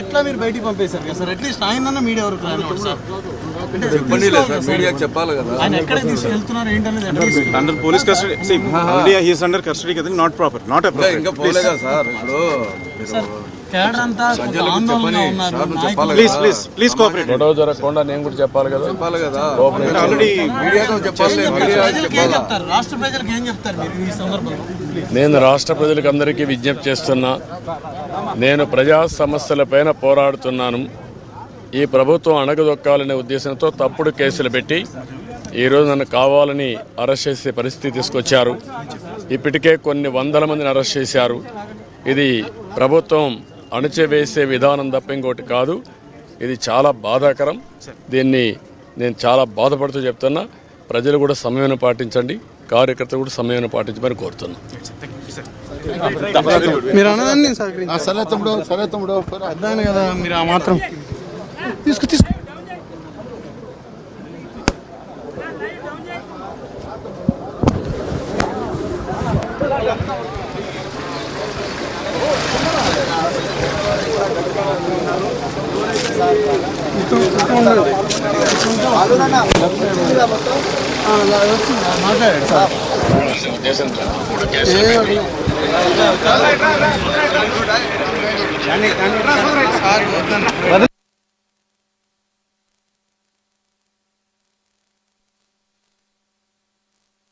ఎట్లా మీరు బయటికి పంపేశారు కదా సార్? అట్లీస్ట్ ఆయన మీడియా వరకు చెప్పాలి కదా ఆయన ఎక్కడ తీసుకెళ్తున్నారు ఏంటనేది under police custody. Only he is under custody కదా, నాట్ ప్రాపర్, నాట్ అప్రోప్రియట్. ఇంకా పోలే కదా సార్. ఇప్పుడు కేడర్ అంతా ఆందోళనలో ఉన్నారు. Please cooperate. గొడవ జరగకుండా నేను కూడా చెప్పాలి కదా. ఆల్రెడీ మీడియాతో చెప్పాలి. రాష్ట్ర ప్రజలకు ఏం చెప్తారు మీరు ఈ సందర్భంలో? నేను రాష్ట్ర ప్రజలకు అందరికీ విజ్ఞప్తి చేస్తున్నా, నేను ప్రజా సమస్యలపైన పోరాడుతున్నాను. ఈ ప్రభుత్వం అణగదొక్కాలనే ఉద్దేశంతో తప్పుడు కేసులు పెట్టి ఈరోజు నన్ను కావాలని అరెస్ట్ చేసే పరిస్థితి తీసుకొచ్చారు. ఇప్పటికే కొన్ని వందల మందిని అరెస్ట్ చేశారు. ఇది ప్రభుత్వం అణచివేసే విధానం తప్ప ఇంకోటి కాదు. ఇది చాలా బాధాకరం. దీన్ని నేను చాలా బాధపడుతూ చెప్తున్నా. ప్రజలు కూడా సమయాన్ని పాటించండి, కార్యకర్తలు కూడా సమయాన్ని పాటించమని కోరుతున్నా. మీరు అన్నదాన్ని సరే తమ్ముడు అర్థమైంది కదా, మీరు ఆ మాత్రం తీసుకు మాట్లాడారు.